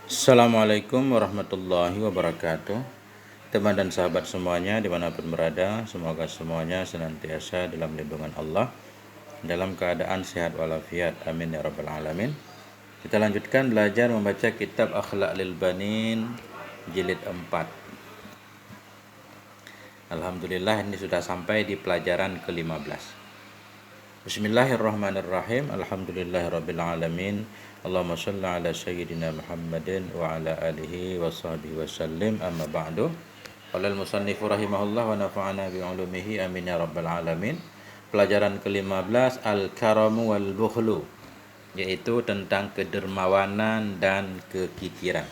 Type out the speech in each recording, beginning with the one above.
Assalamualaikum warahmatullahi wabarakatuh. Teman dan sahabat semuanya dimanapun berada, semoga semuanya senantiasa dalam lindungan Allah, dalam keadaan sehat walafiat, amin ya rabbal alamin. Kita lanjutkan belajar membaca kitab Akhlaq lil Banin jilid 4. Alhamdulillah ini sudah sampai di pelajaran ke-15. Bismillahirrahmanirrahim. Alhamdulillahirabbil alamin. Allahumma shalli ala sayyidina Muhammadin wa ala alihi wa sahbihi wa sallim. Amma ba'du. Qala al-musannif rahimahullah wa nafa'ana bi 'ulumihi amin ya rabbal alamin. Pelajaran ke-15 al-karamu wal bukhlu, yaitu tentang kedermawanan dan kekikiran.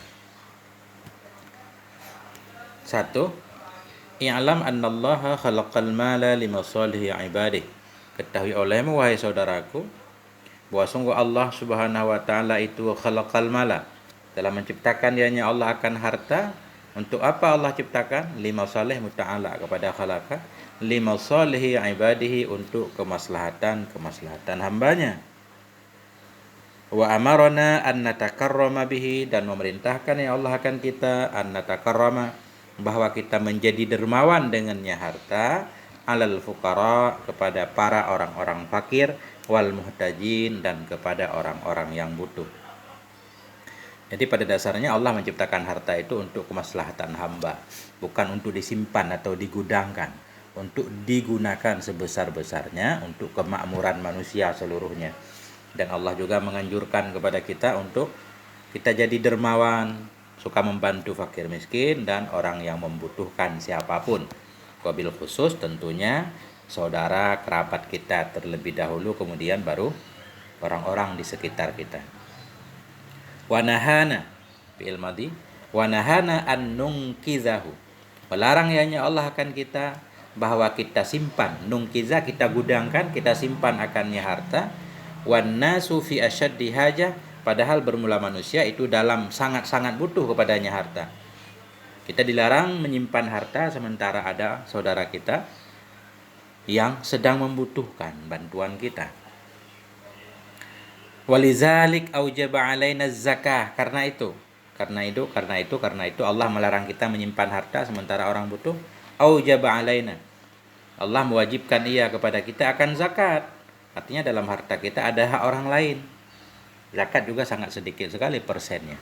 1. I'lam annallaha khalaqal mala limasalihi ibadihi. Ketahui olehmu wahai saudaraku bahwa sungguh Allah Subhanahu wa taala itu khalaqal mala, telah menciptakan dianya Allah akan harta. Untuk apa Allah ciptakan? Limasalih muta'ala, kepada khalaqa, limasalihi ibadihi, untuk kemaslahatan hambanya. Wa amarona an natakarrama bihi, dan memerintahkan ya Allah akan kita an natakarrama, bahwa kita menjadi dermawan dengannya harta, alal fuqara, kepada para orang-orang fakir, wal muhtajin, dan kepada orang-orang yang butuh. Jadi pada dasarnya Allah menciptakan harta itu untuk kemaslahatan hamba, bukan untuk disimpan atau digudangkan, untuk digunakan sebesar-besarnya untuk kemakmuran manusia seluruhnya. Dan Allah juga menganjurkan kepada kita untuk kita jadi dermawan, suka membantu fakir miskin dan orang yang membutuhkan siapapun. Wabil khusus tentunya saudara kerabat kita terlebih dahulu, kemudian baru orang-orang di sekitar kita. Wanahana fi'il madhi, wanahana an nungkizahu, melarang yanya Allah akan kita bahwa kita simpan, nungkiza kita gudangkan, kita simpan akannya harta. Wan nasu fi asyaddi hajah, padahal bermula manusia itu dalam sangat-sangat butuh kepadanya harta. Kita dilarang menyimpan harta sementara ada saudara kita yang sedang membutuhkan bantuan kita. Walizalik aujaba alaina zakah, karena itu Allah melarang kita menyimpan harta sementara orang butuh. Aujaba alaina, Allah mewajibkan ia kepada kita akan zakat. Artinya dalam harta kita ada hak orang lain. Zakat juga sangat sedikit sekali persennya.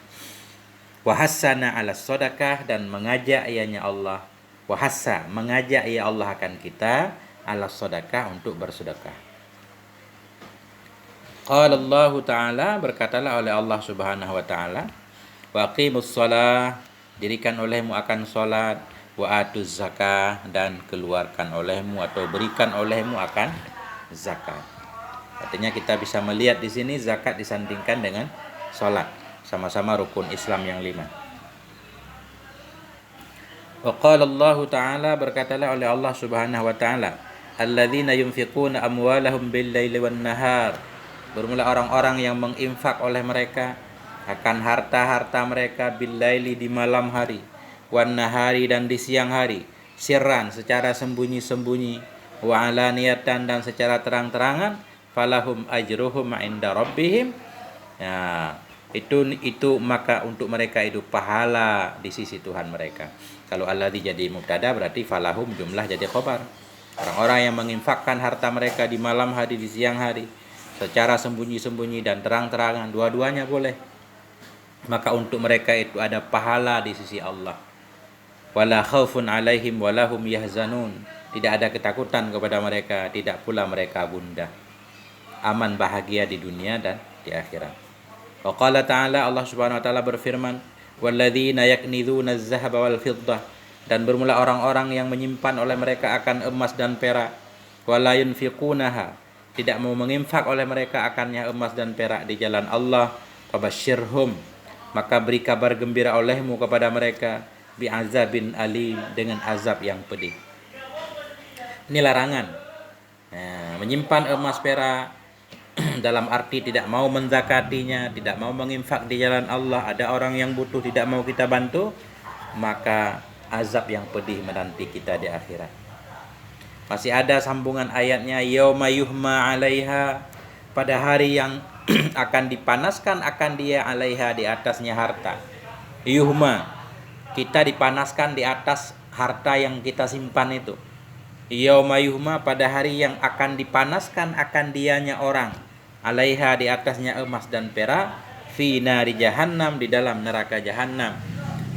Wahassana ala sodakah, dan mengajak ianya Allah, wahassa, mengajak ia Allah akan kita, ala sodakah, untuk bersedekah. Qala Allah Ta'ala, berkatalah oleh Allah Subhanahu wa Ta'ala, wa aqimus shalah, dirikan olehmu akan salat, wa atuz zakah, dan keluarkan olehmu atau berikan olehmu akan zakat. Artinya kita bisa melihat di sini zakat disandingkan dengan salat, sama-sama rukun Islam yang 5. Wa qala Allah Ta'ala, berkatalah oleh Allah Subhanahu wa Ta'ala, alladzina yunfiquna amwalahum bil-laili wan-nahar, bermula orang-orang yang menginfak oleh mereka akan harta-harta mereka, bil-laili, di malam hari, wan-nahari, dan di siang hari, sirran, secara sembunyi-sembunyi, wa alaniyatan, dan secara terang-terangan, falahum ajruhum 'inda rabbihim. Ya, itu maka untuk mereka itu pahala di sisi Tuhan mereka. Kalau alladzi jadi mubtada, berarti falahum jumlah jadi khabar. Orang-orang yang menginfakkan harta mereka di malam hari, di siang hari, secara sembunyi-sembunyi dan terang-terangan, dua-duanya boleh, maka untuk mereka itu ada pahala di sisi Allah. Wala khaufun 'alaihim walahum yahzanun, tidak ada ketakutan kepada mereka, tidak pula mereka gundah. Aman, bahagia di dunia dan di akhirat. Wa qala ta'ala, Allah Subhanahu wa taala berfirman, walladzina yaknizuna az-zahaba wal fiddah, dan bermula orang-orang yang menyimpan oleh mereka akan emas dan perak, wala yunfiqunaha, tidak mau menginfak oleh mereka akannya emas dan perak di jalan Allah, fabasyirhum, maka beri kabar gembira olehmu kepada mereka, bi'azabin alim, dengan azab yang pedih. Ini larangan. Menyimpan emas perak dalam arti tidak mau menzakatinya, tidak mau menginfak di jalan Allah, ada orang yang butuh tidak mau kita bantu, maka azab yang pedih menanti kita di akhirat. Masih ada sambungan ayatnya, yauma yuhma 'alaiha, pada hari yang akan dipanaskan akan dia 'alaiha, di atasnya harta. Yuhma, kita dipanaskan di atas harta yang kita simpan itu. Yauma yuhma, pada hari yang akan dipanaskan akan dianya orang. Alaiha, di atasnya emas dan perak. Fi nari jahannam, di dalam neraka jahannam.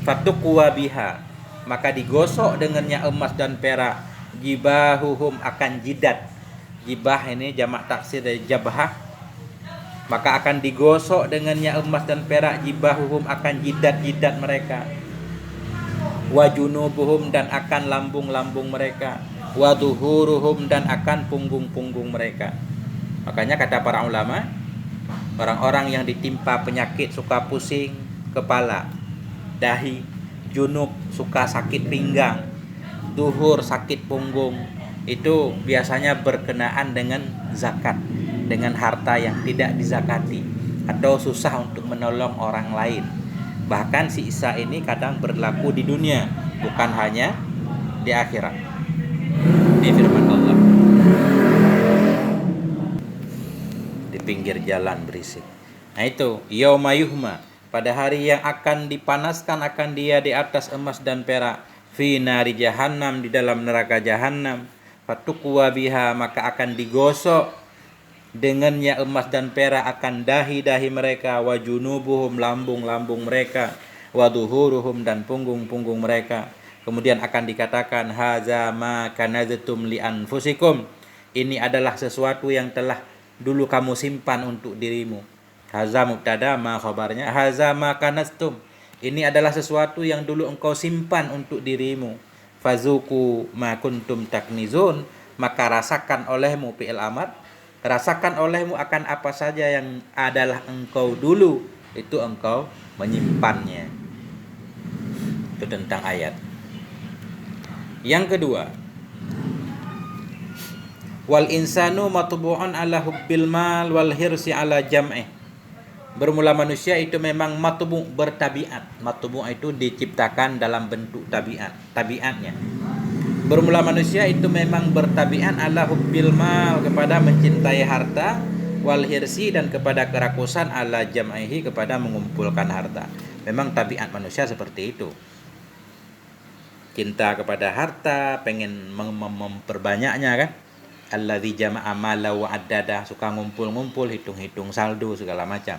Fatuqwa biha, maka digosok dengannya emas dan perak. Jibahuhum, akan jidat. Jibah ini jamak taksir dari jabhah. Maka akan digosok dengannya emas dan perak. Jibahuhum, akan jidat-jidat mereka. Wa junubuhum, dan akan lambung-lambung mereka. Wa duhuruhum, dan akan punggung-punggung mereka. Makanya kata para ulama, orang-orang yang ditimpa penyakit suka pusing kepala, dahi, junub suka sakit pinggang, duhur sakit punggung, itu biasanya berkenaan dengan zakat, dengan harta yang tidak dizakati atau susah untuk menolong orang lain. Bahkan siksa ini kadang berlaku di dunia, bukan hanya di akhirat. Ini firman Allah. Di pinggir jalan berisik. Nah itu, yauma yuhma, pada hari yang akan dipanaskan akan dia di atas emas dan perak. Fi nari jahannam, di dalam neraka jahannam. Fatuqwa biha, maka akan digosok dengannya emas dan perak akan dahi-dahi mereka. Wa junubuhum, lambung-lambung mereka. Wa duhuruhum, dan punggung-punggung mereka. Kemudian akan dikatakan, haza ma kanaztum li anfusikum, ini adalah sesuatu yang telah dulu kamu simpan untuk dirimu. Haza mubtada, ma khabarnya. Haza ma kanastum, ini adalah sesuatu yang dulu engkau simpan untuk dirimu. Fazuku ma kuntum taknizun, maka rasakan olehmu, fi'il amar, rasakan olehmu akan apa saja yang adalah engkau dulu itu engkau menyimpannya. Itu tentang ayat. Yang kedua, wal insanu matbu'un ala hubbil mal wal hirsi ala jam'ih. Bermula manusia itu memang matbu', bertabiat. Matbu' itu diciptakan dalam bentuk tabiatnya. Bermula manusia itu memang bertabiat ala hubbil mal, kepada mencintai harta, wal hirsi, dan kepada kerakusan ala jam'ihi, kepada mengumpulkan harta. Memang tabiat manusia seperti itu. Cinta kepada harta, pengen memperbanyaknya kan. Alladzi jama'a mala wa addada, suka ngumpul-ngumpul, hitung-hitung saldo segala macam.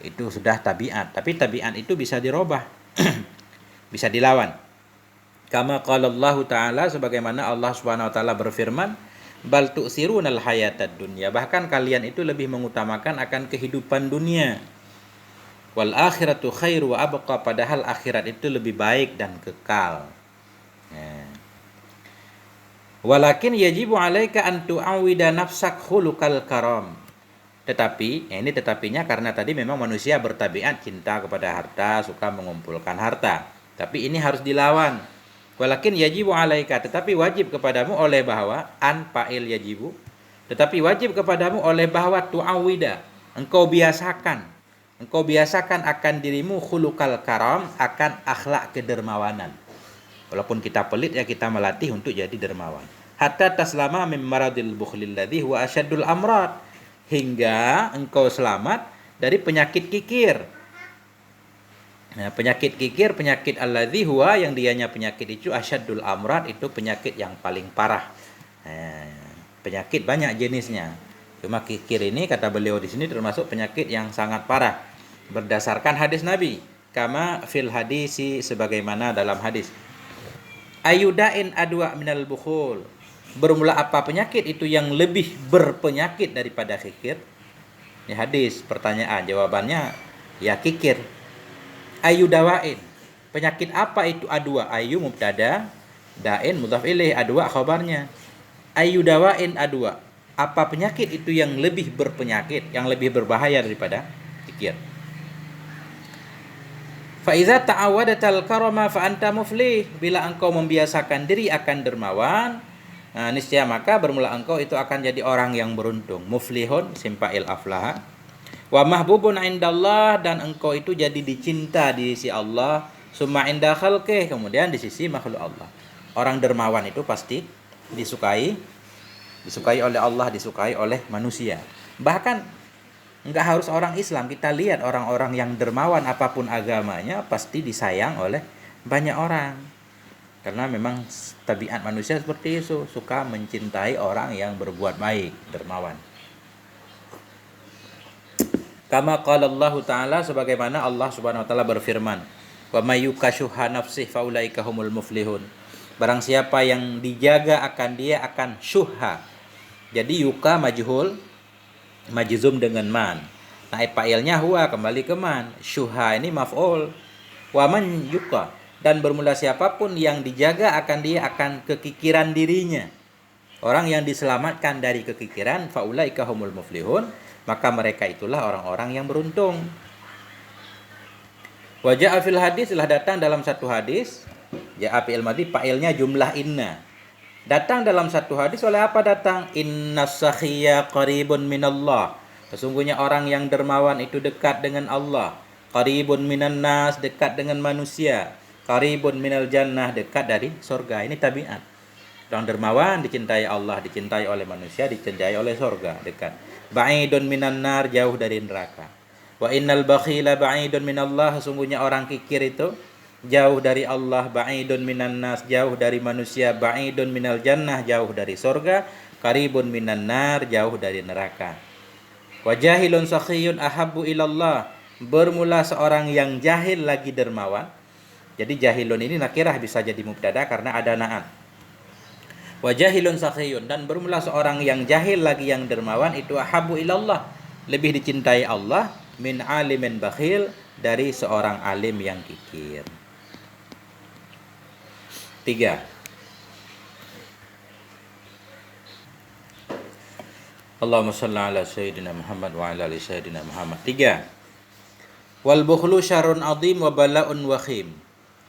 Itu sudah tabiat, tapi tabiat itu bisa dirubah. Bisa dilawan. Kama qala Allah Ta'ala, sebagaimana Allah Subhanahu wa taala berfirman, bal tu'sirunal hayatad dunya, bahkan kalian itu lebih mengutamakan akan kehidupan dunia. Wal akhiratu khairu wa abqa, padahal akhirat itu lebih baik dan kekal. Walakin yajibu alaika an tu'awwida nafsak khuluqal karam. Tetapi, ini tetapinya karena tadi memang manusia bertabiat cinta kepada harta, suka mengumpulkan harta. Tapi ini harus dilawan. Walakin yajibu alaika, tetapi wajib kepadamu oleh bahwa, an fa'il yajibu, tetapi wajib kepadamu oleh bahwa tu'awwida, engkau biasakan akan dirimu khuluqal karam, akan akhlak kedermawanan. Walaupun kita pelit, ya kita melatih untuk jadi dermawan. Hatta taslama min maradil bukhlil ladzi huwa asyaddul amrad, hingga engkau selamat dari penyakit kikir. Nah, penyakit kikir, penyakit alladzi huwa, yang dianya penyakit itu asyaddul amrad, itu penyakit yang paling parah. Penyakit banyak jenisnya. Cuma kikir ini kata beliau di sini termasuk penyakit yang sangat parah. Berdasarkan hadis Nabi, kama fil hadisi, sebagaimana dalam hadis. Ayudain adwa minal bukhul, bermula apa penyakit itu yang lebih berpenyakit daripada kikir? Ini hadis, pertanyaan, jawabannya ya kikir. Ayudawain, penyakit apa itu adwa? Ayu mubtada, dain mudhaf ilaih, adwa khabarnya. Ayudawain adwa, apa penyakit itu yang lebih berpenyakit, yang lebih berbahaya daripada kikir? Faiza ta'awadatal karama fa anta muflih, bila engkau membiasakan diri akan dermawan, niscaya maka bermula engkau itu akan jadi orang yang beruntung. Muflihun simpa'il aflaha. Wa mahbubun indallah, dan engkau itu jadi dicinta di sisi Allah. Summa inda khalqih, kemudian di sisi makhluk Allah. Orang dermawan itu pasti disukai oleh Allah, disukai oleh manusia. Bahkan Enggak harus orang Islam. Kita lihat orang-orang yang dermawan apapun agamanya pasti disayang oleh banyak orang. Karena memang tabiat manusia seperti itu, suka mencintai orang yang berbuat baik, dermawan. Kama qala Allah Ta'ala, sebagaimana Allah Subhanahu wa taala berfirman, "Wa may yukashuha nafsih faulaika humul muflihun." Barang siapa yang dijaga akan dia akan syuha. Jadi yuka majhul majzum dengan man. Nah, fa'ilnya huwa kembali ke man. Syuha ini maf'ul. Wa man yuka, dan bermula siapapun yang dijaga akan dia akan kekikiran dirinya. Orang yang diselamatkan dari kekikiran, faulaika humul muflihun, maka mereka itulah orang-orang yang beruntung. Wajah fil hadis, telah datang dalam satu hadis, ja'a fi'il madhi, fa'ilnya jumlah inna. Datang dalam satu hadis, oleh apa datang? Innas sakhiya qaribun minallah. Sesungguhnya orang yang dermawan itu dekat dengan Allah. Qaribun minan nas, dekat dengan manusia. Qaribun minal jannah, dekat dari surga. Ini tabiat. Orang dermawan dicintai Allah, dicintai oleh manusia, dicintai oleh surga, dekat. Ba'idun minan nar, jauh dari neraka. Wa innal bakhila ba'idun minallah, sesungguhnya orang kikir itu jauh dari Allah. Ba'idun minan nas, jauh dari manusia. Ba'idun minal jannah, jauh dari surga. Qaribun minan nar, jauh dari neraka. Wa jahilun sakhiyun ahabbu ilallah, bermula seorang yang jahil lagi dermawan. Jadi jahilun ini nakirah, bisa jadi mubtada karena ada na'at. Wa jahilun sakhiyun, dan bermula seorang yang jahil lagi yang dermawan itu ahabbu ilallah, lebih dicintai Allah, min alimin bakhil, dari seorang alim yang kikir. 3. Allahumma shalli ala sayyidina Muhammad wa ala ali sayyidina Muhammad. 3. Wal bukhlu syarrun adhim wa bala'un wakhim.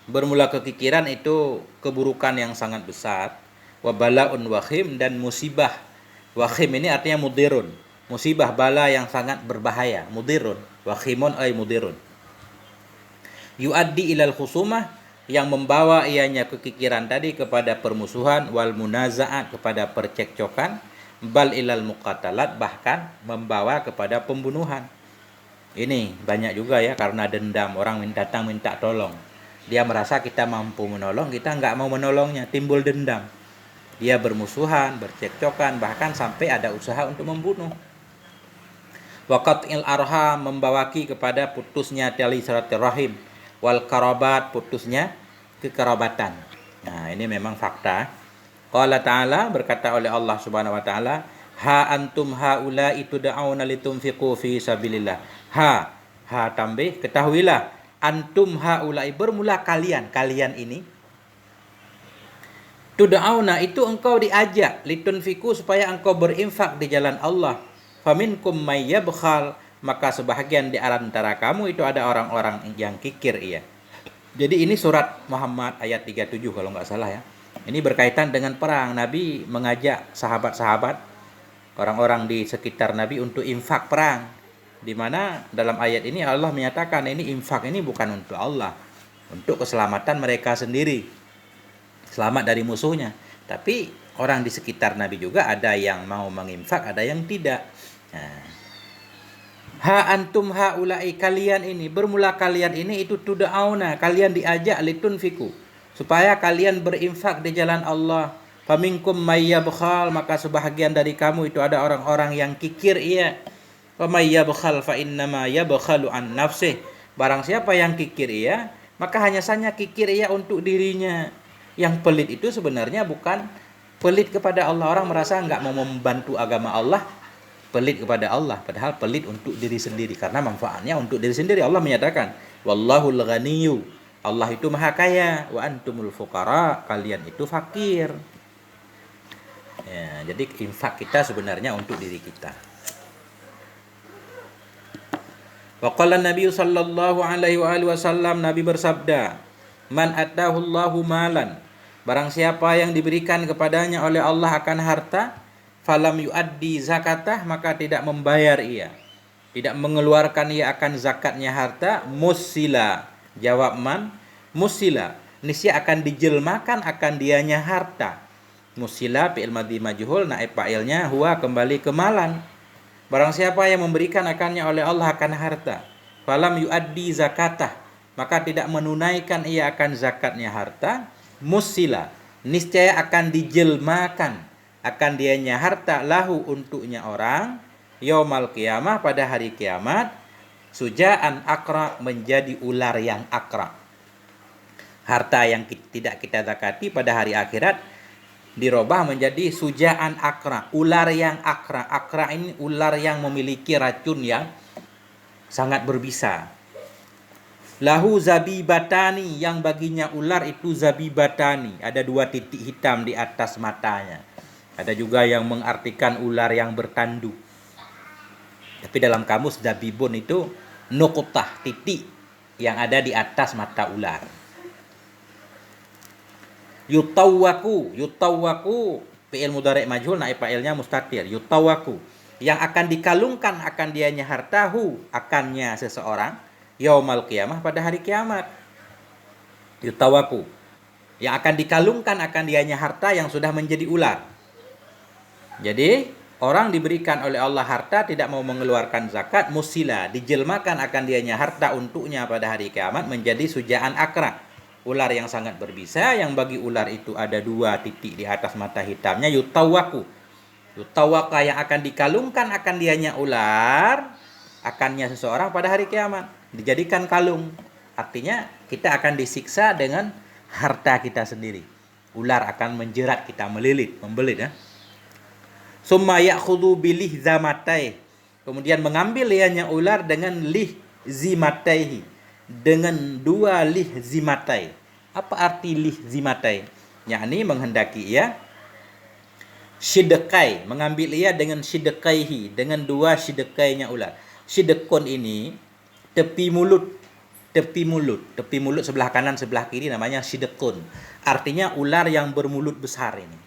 Bermula kekikiran itu keburukan yang sangat besar. Wa bala'un wakhim, dan musibah. Wakhim ini artinya mudirun. Musibah, bala yang sangat berbahaya. Mudirun. Wakhimun ay mudirun. Yuaddi ilal khusumah, yang membawa ianya kekikiran tadi kepada permusuhan. Wal munaza'at, kepada percekcokan. Bal ilal muqatalat, bahkan membawa kepada pembunuhan. Ini banyak juga ya, karena dendam. Orang datang minta tolong, dia merasa kita mampu menolong, kita nggak mau menolongnya, timbul dendam. Dia bermusuhan, bercekcokan, bahkan sampai ada usaha untuk membunuh. Waqat'il arham, membawaki kepada putusnya tali silaturahim. Wal karabat, putusnya kekerabatan. Nah, ini memang fakta. Qala ta'ala, berkata oleh Allah Subhanahu wa taala, ha antum haula'i tud'auna litunfiqu fi sabilillah. Ha tambah, ketahuilah, antum haula'i, bermula kalian ini, tud'auna, itu engkau diajak, litunfiqu, supaya engkau berinfak di jalan Allah. Faminkum may yabkhal, maka sebahagian di antara kamu itu ada orang-orang yang kikir ia. Jadi ini surat Muhammad ayat 37 kalau nggak salah ya. Ini berkaitan dengan perang. Nabi mengajak sahabat-sahabat, orang-orang di sekitar Nabi untuk infak perang. Di mana dalam ayat ini Allah menyatakan ini infak ini bukan untuk Allah, untuk keselamatan mereka sendiri, selamat dari musuhnya. Tapi orang di sekitar Nabi juga ada yang mau menginfak, ada yang tidak. Nah, ha antum haula'i, kalian ini, bermula kalian ini itu tud'auna, kalian diajak litunfiku, supaya kalian berinfak di jalan Allah. Faminkum may yabkhal, maka sebahagian dari kamu itu ada orang-orang yang kikir ia. Wa may yabkhal fa innama yabkhalu an nafsih, barang siapa yang kikir ia, maka hanya saja kikir ia untuk dirinya. Yang pelit itu sebenarnya bukan pelit kepada Allah. Orang merasa enggak mau membantu agama Allah, pelit kepada Allah, padahal pelit untuk diri sendiri, karena manfaatnya untuk diri sendiri. Allah menyatakan, wallahul ghaniyyu, Allah itu maha kaya, wa antumul fuqara, kalian itu fakir. Ya, jadi infak kita sebenarnya untuk diri kita. Wa qala Nabi sallallahu alaihi wasallam, Nabi bersabda, man atahu Allahu malan, barang siapa yang diberikan kepadanya oleh Allah akan harta, falam yuaddi zakatah, maka tidak membayar ia, tidak mengeluarkan ia akan zakatnya harta, musila, jawab man, musila, niscaya akan dijelmakan akan dianya harta. Musila fi'il madhi majhul, naib fa'ilnya huwa, kembali ke malan. Barang siapa yang memberikan akannya oleh Allah akan harta, falam yuaddi zakatah, maka tidak menunaikan ia akan zakatnya harta, musila, niscaya akan dijelmakan akan dianya harta lahu untuknya orang, yaumal qiyamah pada hari kiamat, sujaan akra menjadi ular yang akra. Harta yang tidak kita zakati pada hari akhirat dirubah menjadi sujaan akra, ular yang akra. Akra ini ular yang memiliki racun yang sangat berbisa. Lahu zabibatani, yang baginya ular itu zabibatani, ada 2 titik hitam di atas matanya. Ada juga yang mengartikan ular yang bertanduk. Tapi dalam kamus zabibun itu nukutah, titik yang ada di atas mata ular. Yutawwaku fi'il mudhari' majhul, naib fa'ilnya mustatir. Yutawwaku, yang akan dikalungkan akan dianya hartahu, akannya seseorang, yaumal qiyamah pada hari kiamat. Yutawwaku, yang akan dikalungkan akan dianya harta yang sudah menjadi ular. Jadi orang diberikan oleh Allah harta, tidak mau mengeluarkan zakat, musila, dijelmakan akan dianya harta untuknya pada hari kiamat menjadi sujaan akra, ular yang sangat berbisa, yang bagi ular itu ada 2 titik di atas mata hitamnya. Yutawwaku, yutawwaka, yang akan dikalungkan akan dianya ular, akannya seseorang pada hari kiamat, dijadikan kalung. Artinya kita akan disiksa dengan harta kita sendiri. Ular akan menjerat kita, melilit, membelit ya. Summa ya'khudhu bilih zamatai, kemudian mengambil ianya ular dengan lih zimataihi, dengan 2 lih zimatai. Apa arti lih zimatai? Yakni menghendaki ia syidqai, mengambil ia dengan syidqaihi, dengan 2 syidqainya ular. Syidqun ini tepi mulut sebelah kanan sebelah kiri namanya syidqun. Artinya ular yang bermulut besar ini,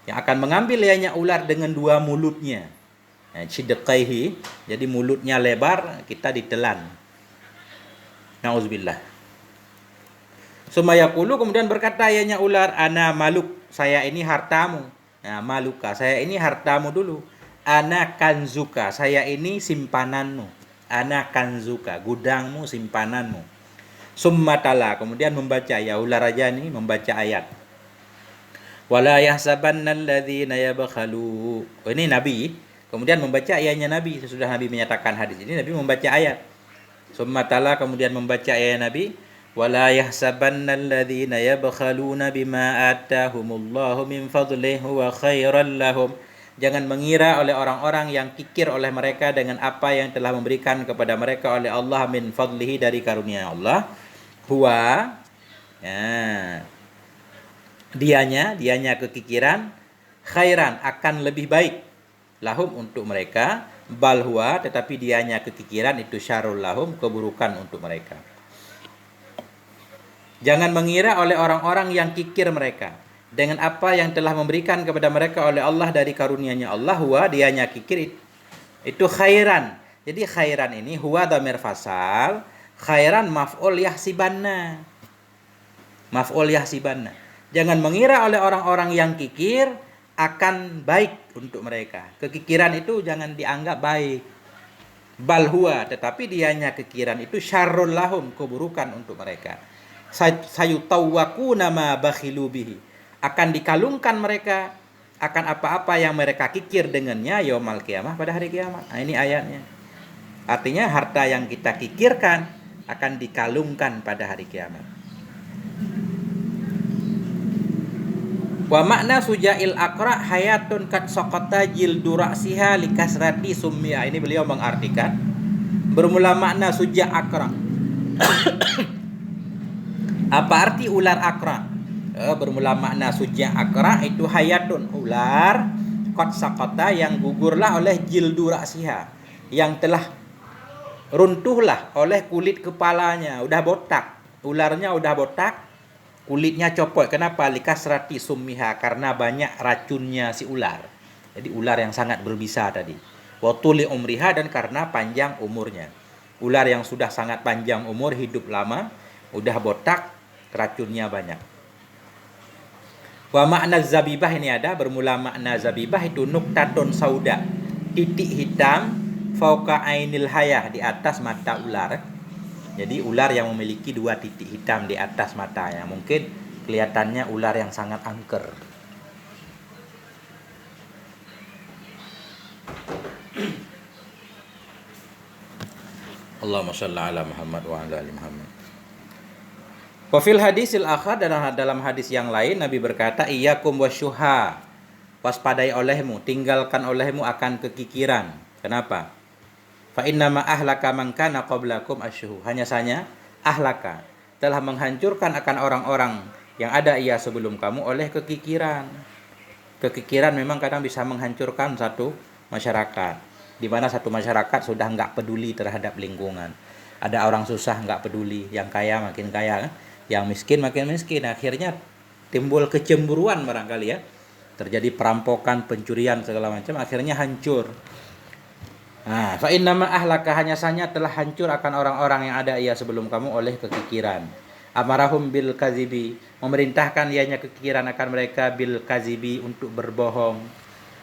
yang akan mengambil ianya ular dengan 2 mulutnya. Syidqaihi, jadi mulutnya lebar, kita ditelan. Nauzubillah. Sumayaqulu, kemudian berkata ianya ular, ana maluk, saya ini hartamu. Nah, maluka, saya ini hartamu dulu. Ana kanzuka, saya ini simpananmu. Ana kanzuka, gudangmu, simpananmu. Summatala, kemudian membaca, ya ular aja nih membaca ayat. Wala yahsabannal ladzina yabkhalu. Oh, ini Nabi, kemudian membaca ayatnya Nabi. Sesudah Nabi menyatakan hadis ini, Nabi membaca ayat. Summatala, kemudian membaca ayat Nabi, wala yahsabannal ladzina yabkhaluna bima atahumullahu min fadlihi wa khairan lahum. Jangan mengira oleh orang-orang yang kikir oleh mereka dengan apa yang telah memberikan kepada mereka oleh Allah min fadlihi, dari karunia Allah. Huwa, ya, dianya kekikiran, khairan, akan lebih baik, lahum, untuk mereka, bal huwa, tetapi dianya kekikiran itu syarrul lahum, keburukan untuk mereka. Jangan mengira oleh orang-orang yang kikir mereka dengan apa yang telah memberikan kepada mereka oleh Allah dari karunia-Nya Allah. Huwa, dianya kikir itu khairan. Jadi khairan ini huwa dhamir fasal, khairan maf'ul yahsibanna. Maf'ul yahsibanna. Jangan mengira oleh orang-orang yang kikir akan baik untuk mereka. Kekikiran itu jangan dianggap baik. Bal huwa, tetapi dianya kekikiran itu syarrul lahum, keburukan untuk mereka. Sayutawwaquna ma bakhilu bihi, akan dikalungkan mereka akan apa-apa yang mereka kikir dengannya yaumal qiyamah, pada hari kiamat. Nah, ini ayatnya. Artinya harta yang kita kikirkan akan dikalungkan pada hari kiamat. Wa makna sujail akra hayatun kat saqata jildu ra'siha likasrati summiya. Ini beliau mengartikan, bermula makna suja akra. Apa arti ular akra? Bermula makna suja akra itu hayatun, ular kat saqata, yang gugurlah oleh jildu ra'siha, yang telah runtuhlah oleh kulit kepalanya, udah botak, ularnya udah botak, kulitnya copot. Kenapa? Likasrati summiha, karena banyak racunnya si ular. Jadi ular yang sangat berbisa tadi. Wa tuli umriha, dan karena panjang umurnya. Ular yang sudah sangat panjang umur, hidup lama, udah botak, racunnya banyak. Wa makna zabibah, ini ada bermula makna zabibah itu nuktatun sauda, titik hitam fauqa ainil hayah, di atas mata ular. Jadi ular yang memiliki 2 titik hitam di atas matanya, mungkin kelihatannya ular yang sangat angker. Allahumma shalli ala Muhammad wa ala ali Muhammad. Wa fil hadisil akhar, dalam hadis yang lain Nabi berkata, iyyakum wasyuha, waspadai olehmu, tinggalkan olehmu akan kekikiran. Kenapa? Fa innama ahlaka man kana qablakum asyuhu, hanya saja ahlaka, telah menghancurkan akan orang-orang yang ada ia sebelum kamu oleh kekikiran. Kekikiran memang kadang bisa menghancurkan satu masyarakat, di mana satu masyarakat sudah nggak peduli terhadap lingkungan. Ada orang susah nggak peduli, yang kaya makin kaya, yang miskin makin miskin. Akhirnya timbul kecemburuan barangkali ya, terjadi perampokan, pencurian segala macam, akhirnya hancur. Nah, fa innama ahlaka, hanya saja telah hancur akan orang-orang yang ada ia sebelum kamu oleh kekikiran. Amarahum bil kazibi, memerintahkan ianya kekikiran akan mereka bil kazibi, untuk berbohong.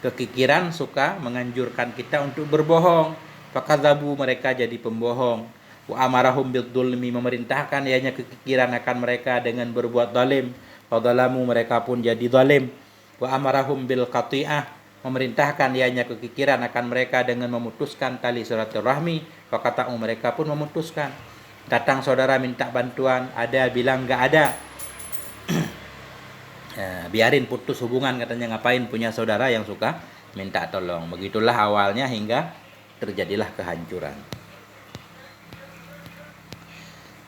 Kekikiran suka menganjurkan kita untuk berbohong. Fakadzabu, mereka jadi pembohong. Wa amarahum bil dzulmi, memerintahkan ianya kekikiran akan mereka dengan berbuat zalim. Fadzalamu, mereka pun jadi zalim. Wa amarahum bil qati'ah, memerintahkan ianya kekikiran akan mereka dengan memutuskan tali silaturahmi. Fakata'u, mereka pun memutuskan. Datang saudara minta bantuan, ada bilang enggak ada. Biarin putus hubungan katanya, ngapain punya saudara yang suka minta tolong. Begitulah awalnya hingga terjadilah kehancuran.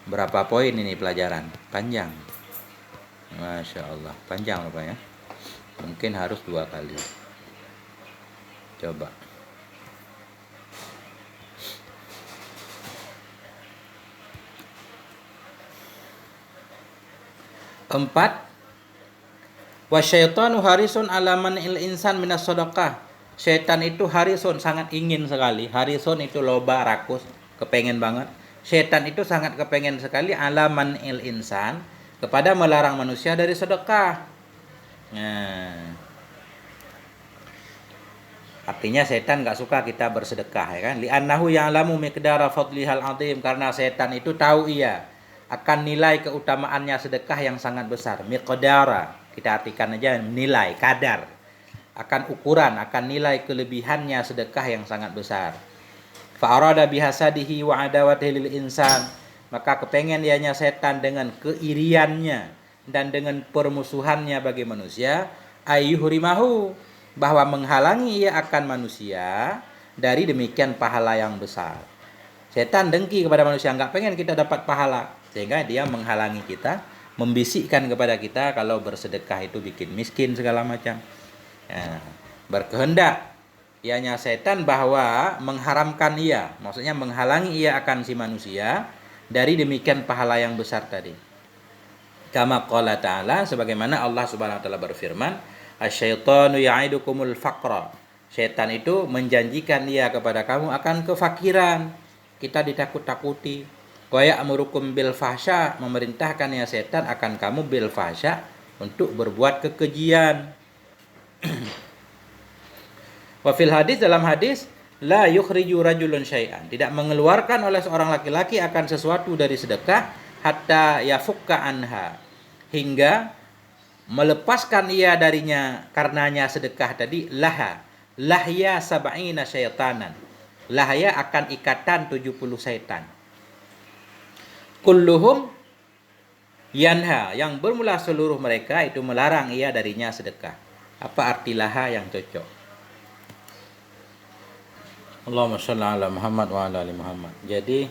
Berapa poin ini pelajaran? Panjang. Masya Allah, panjang Pak ya. Mungkin harus 2 kali. Coba. Empat, wasyaitanu harisun alaman il insan minas sedekah. Setan itu harisun, sangat ingin sekali. Harisun itu loba, rakus, kepengen banget. Setan itu sangat kepengen sekali alaman il insan, kepada melarang manusia dari sedekah. Nah, artinya setan gak suka kita bersedekah, ya kan? Li'annahu ya'lamu miqdara fadlihal azim, karena setan itu tahu ia akan nilai keutamaannya sedekah yang sangat besar. Miqdara, kita artikan aja nilai, kadar, akan ukuran, akan nilai kelebihannya sedekah yang sangat besar. Fa'arada bihasadihi wa adawatihi lil insan, maka kepengen ianya setan dengan keiriannya dan dengan permusuhannya bagi manusia, ayyuhrimahu, bahwa menghalangi ia akan manusia dari demikian pahala yang besar. Setan dengki kepada manusia, nggak pengen kita dapat pahala, sehingga dia menghalangi kita, membisikkan kepada kita kalau bersedekah itu bikin miskin segala macam. Berkehendak ianya setan bahwa mengharamkan ia, maksudnya menghalangi ia akan si manusia dari demikian pahala yang besar tadi. Kama qala ta'ala, sebagaimana Allah Subhanahu wa taala berfirman, asyaitanu ya'idukumul faqra, setan itu menjanjikan ia kepada kamu akan kefakiran, kita ditakut-takuti. Wa ya'murukum bil fahsya, memerintahkan ya setan akan kamu bil fahsya, untuk berbuat kekejian. Wa fil hadis, dalam hadis, la yukhriju rajulun syai'an, tidak mengeluarkan oleh seorang laki-laki akan sesuatu dari sedekah, hatta yafukka anha, hingga melepaskan ia darinya karenanya sedekah tadi, lahya sab'ina syaitanan, lahya akan ikatan 70 syaitan. Kulluhum yanha, yang bermula seluruh mereka itu melarang ia darinya sedekah. Apa arti laha yang cocok? Allahumma shalli ala Muhammad wa ala ali Muhammad. Jadi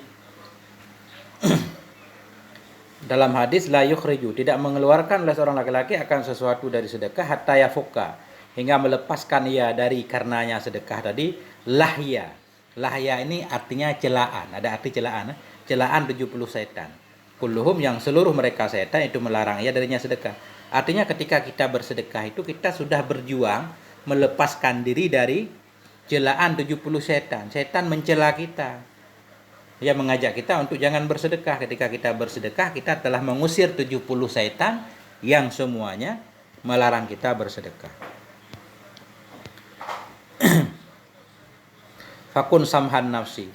dalam hadis la yukhriju, tidak mengeluarkan oleh seorang laki-laki akan sesuatu dari sedekah, hatta yafukka, hingga melepaskan ia dari karenanya sedekah tadi, lahya. Lahya ini artinya celaan, ada arti celaan, celaan 70 setan. Kulluhum, yang seluruh mereka setan itu melarang ia darinya sedekah. Artinya ketika kita bersedekah itu kita sudah berjuang melepaskan diri dari celaan 70 setan. Setan mencela kita. Dia mengajak kita untuk jangan bersedekah. Ketika kita bersedekah, kita telah mengusir 70 setan yang semuanya melarang kita bersedekah. Fakun samhan nafsi.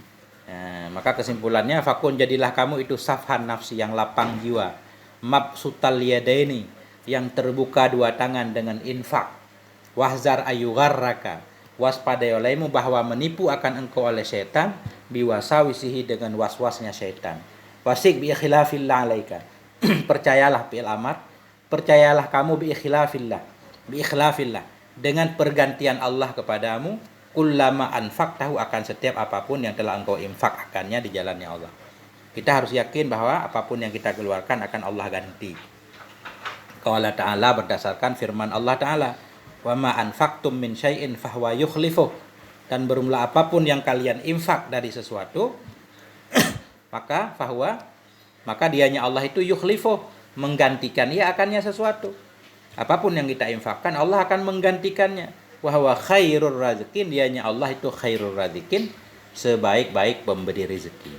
Nah, maka kesimpulannya fakun jadilah kamu itu safhan nafsi, yang lapang jiwa, mabsutal yadaini, yang terbuka dua tangan dengan infak. Wahzar ayugharraka, waspadai olehmu bahwa menipu akan engkau oleh syaitan, biwasawisihi dengan waswasnya syaitan. Wasik bi ikhilafillah alaika. Percayalah fi'il amar, percayalah kamu bi ikhlafillah dengan pergantian Allah kepadamu, kullama anfaqtahu, akan setiap apapun yang telah engkau infak akannya di jalannya Allah. Kita harus yakin bahwa apapun yang kita keluarkan akan Allah ganti. Qala ta'ala, berdasarkan firman Allah Ta'ala, wa ma anfaqtum min syai'in fahuwa yukhlifuh, dan bermula apapun yang kalian infak dari sesuatu, maka dianya Allah itu yukhlifuh, menggantikan ia akannya sesuatu. Apapun yang kita infakkan, Allah akan menggantikannya. Wa huwa khairur razikin, dianya Allah itu khairur razikin, sebaik-baik pemberi rezeki.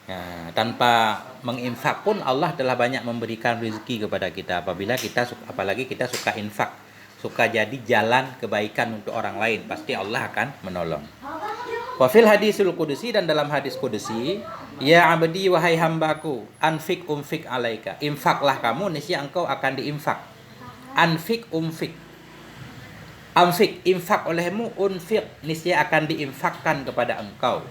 Nah, tanpa menginfak pun Allah telah banyak memberikan rezeki kepada kita, apalagi kita suka infak, suka jadi jalan kebaikan untuk orang lain, pasti Allah akan menolong. Wa fil hadisul qudusi, dan dalam hadis qudusi, ya abdi wahai hambaku, anfik umfik alaika, infaklah kamu niscaya engkau akan diinfak. Anfik umfik, amfik infak olehmu, unfik niscaya akan diinfakkan kepada engkau.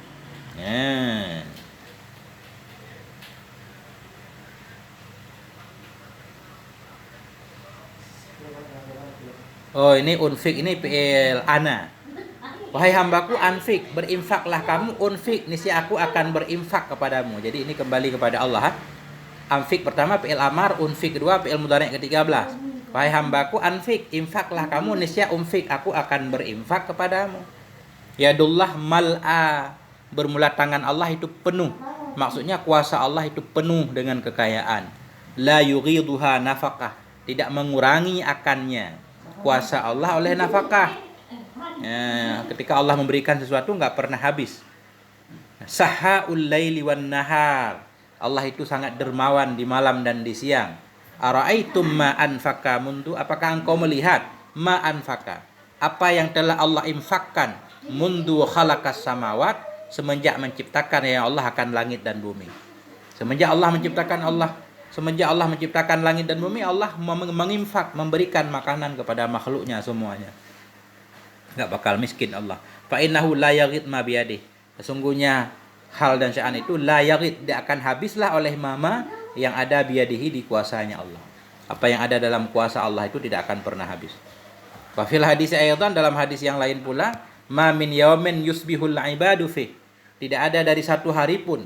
Oh, ini unfik, ini fi'il ana. Wahai hambaku, anfik, berinfaklah kamu, unfik niscaya aku akan berinfak kepadamu. Jadi ini kembali kepada Allah. Anfik pertama fi'il amar, unfik kedua fi'il mudhari' ke-13. Wahai hambaku, anfik, infaklah kamu niscaya unfik, aku akan berinfak kepadamu. Yadullah mal'a, bermula tangan Allah itu penuh. Maksudnya kuasa Allah itu penuh dengan kekayaan. La yughiduha nafaqah, tidak mengurangi akannya kuasa Allah oleh nafkah. Ketika Allah memberikan sesuatu nggak pernah habis. Sahaul laili wan nahar, Allah itu sangat dermawan di malam dan di siang. Ara'aitum ma anfaqa mundu, apakah engkau melihat ma anfaqa, apa yang telah Allah infakkan, mundu khalaqas samawat, semenjak menciptakan ya Allah akan langit dan bumi. Semenjak Allah menciptakan langit dan bumi, Allah menginfak, memberikan makanan kepada makhluknya semuanya. Enggak bakal miskin Allah. Fa innahu la yaghid ma biyadih. Sesungguhnya hal dan sya'an itu la yaghid, tidak akan habislah oleh mama yang ada biyadihi, di kuasanya Allah. Apa yang ada dalam kuasa Allah itu tidak akan pernah habis. Wa fil hadis ayatan, dalam hadis yang lain pula, ma min yaumin yusbihul ibadu fi, tidak ada dari satu hari pun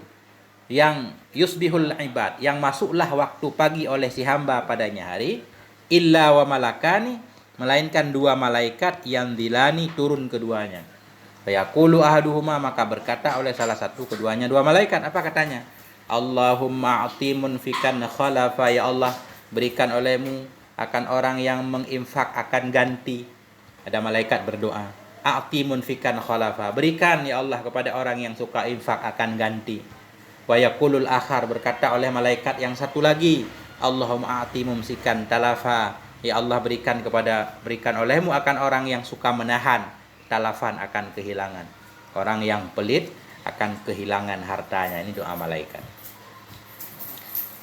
yang yusbihul ibad, yang masuklah waktu pagi oleh si hamba padanya hari, illa wa malakani, melainkan dua malaikat yang dilani turun keduanya. Fayaqulu ahaduhuma, maka berkata oleh salah satu keduanya dua malaikat, apa katanya? Allahumma a'ti munfikan khalafa, ya Allah berikan olehmu akan orang yang menginfak akan ganti. Ada malaikat berdoa, a'ti munfikan khalafa, berikan ya Allah kepada orang yang suka infak akan ganti. Wa yaqulul akhar, berkata oleh malaikat yang satu lagi, Allahumma a'ti mumsikan talafa, ya Allah berikan olehmu akan orang yang suka menahan, talafan akan kehilangan, orang yang pelit akan kehilangan hartanya. Ini doa malaikat.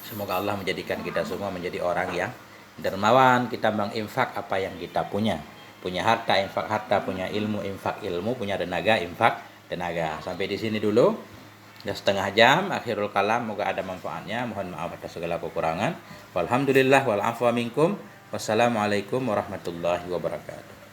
Semoga Allah menjadikan kita semua menjadi orang yang dermawan, kita menginfak apa yang kita punya. Punya harta, infak harta, punya ilmu, infak ilmu, punya tenaga, infak tenaga. Sampai di sini dulu. Sudah setengah jam, akhirul kalam, moga ada manfaatnya. Mohon maaf atas segala kekurangan. Walhamdulillah wal afwa minkum. Wassalamualaikum warahmatullahi wabarakatuh.